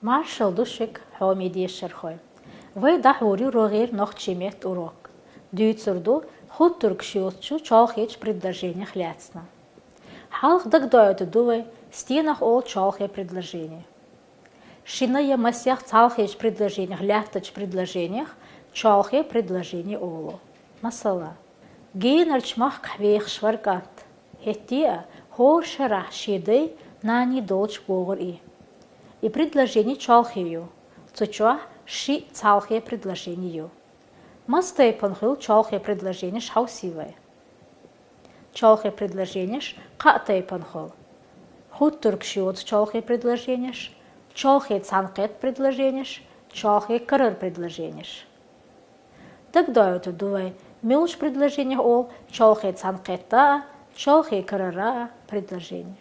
Маршал душик хомиди шерхой. Вы дахури рогир нохчимет урок. Дюйцурду худ туркшиотчу чалхеч предложение хляцна. Халх дагдают дувай стенах ол чалхе предложение. Шиная масях цалхеч предложение хляхтач предложениях чалхе предложение оло. Масала. Гейнарчмах кхвех шваркат. Хеттия хор шарах шидей нани долч богор и. И предложение чалхею. Цучуа ши цалхе предложению. Мастай панхил чалхе предложение шаусивай. Чалхе предложение катай панхил. Худ туркшиот чалхе предложение, чалхе цанкет предложение, чалхе карар предложение. Тогда это дувай милш предложение ол чалхе цанкета, чалхе карара предложение.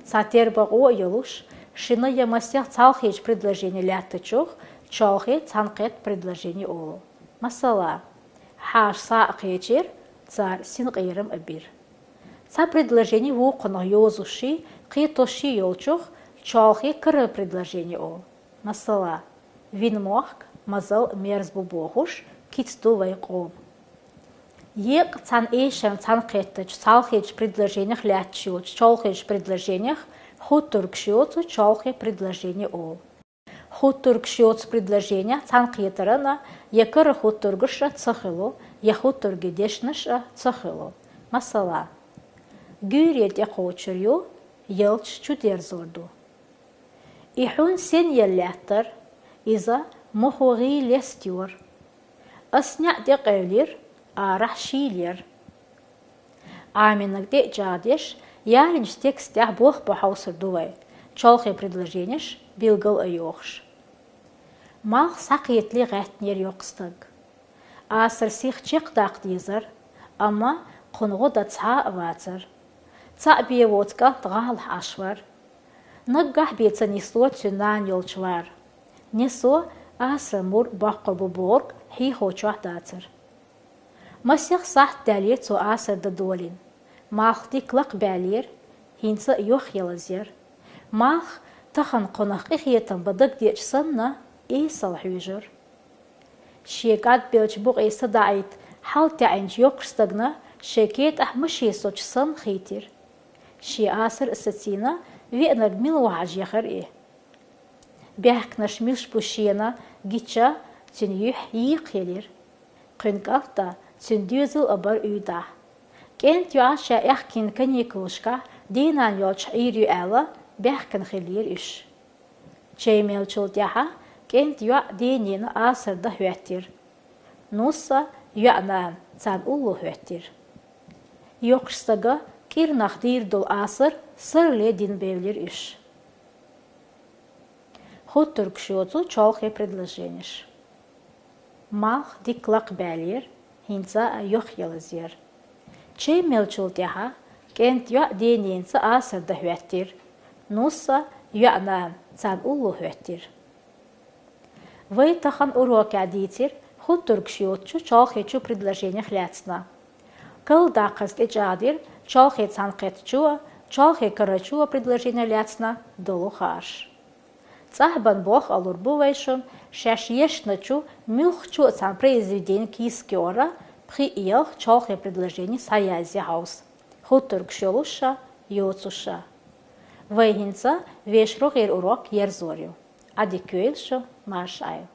Сатерба о елуш шина ямасях цалхеч предложение лятачух, чалхе цанкет предложение олу. Масала. Хаш саакечер, цар синкейрам абир. Ца предложение вукна йозуши, китоши йолчух, чалхе кара предложение ол. Масала. Винмох, мазал мерзбубохуш, китсту вайком. Ек цан эйшем цанкетач, цалхеч предложениях лятчиоч, чалхеч предложениях, худ туркшиоцу чалхе предложение ол. Худ туркшиоц предложения цанкетарана, якара худ тургуша цахило, я худ тургедешнаша цахило. Масала. Гюрет якочерю, елч чудерзорду. Ихун сен еллятар, иза мохуги лестюр. Асня декевлир, арах шилер. Аминак де джадеш, яринч текстях бог пахаусар дувай. Чалхе предложенияш билгал айохш. Мах сақиетли гәтнер йоқстаг. Асыр сих чеқдақ дизар, ама құнғу да ца вацар. Ца биевотка тғал ашвар. Наггах беца несо цюнан йолчвар. Несо асыр мур баққы буборг хи хочуах дацар. Масих сахт дәлер цу асыр дадолин. Мах диклақ бәлер, хинца йох елазер. Мах тахан қонақ ихиетан бадық дечсанна إيصل حجر شيكات بيلش بوق إيصا داعيت حال تعينج يوقستغنا شيكيت أحمشي سوچ صن خيتير شي آسر استسينا ويأنر ميل وحاج يخر إيه بيحكناش ميلش بوشينا جيتشا تن يح يقيلير قنقافتا تن ديوزل أبر أيدا كنت يعاشا إحكين كان يكوشكا دينان يولش إيريو ألا بيحكن خلير إش شيميل چولتياها كنت يع دينين آسر ده هوتير نوسا يعنان تان أولو هوتير يوقشتغا كير نخدير دول آسر سر لي دين بيولير إش خود туркшиоцу чалхе предложенияш. Мах диклак бәлер, хинца йох елазер. Чей мелчултяха, кент юа денинца асыр да хваттир, нуса юанан цан улу хваттир. Вы тахан уроки адитир, худ туркшиотчу чалхечу предложение хляцна. Кал дақыз эджадир, чалхе цанкетчуа, чалхе карачуа предложение ляцна долу хаш. Цахбан бог алурбувайшун, шаш ешначу, мюхчу цан произведение кискиора, при илх чалхе предложение саязи хаус. Худ туркшиолуша, йоцуша. Вайгинца вешрогер урок ерзорю. Адикюэлшу маршаю.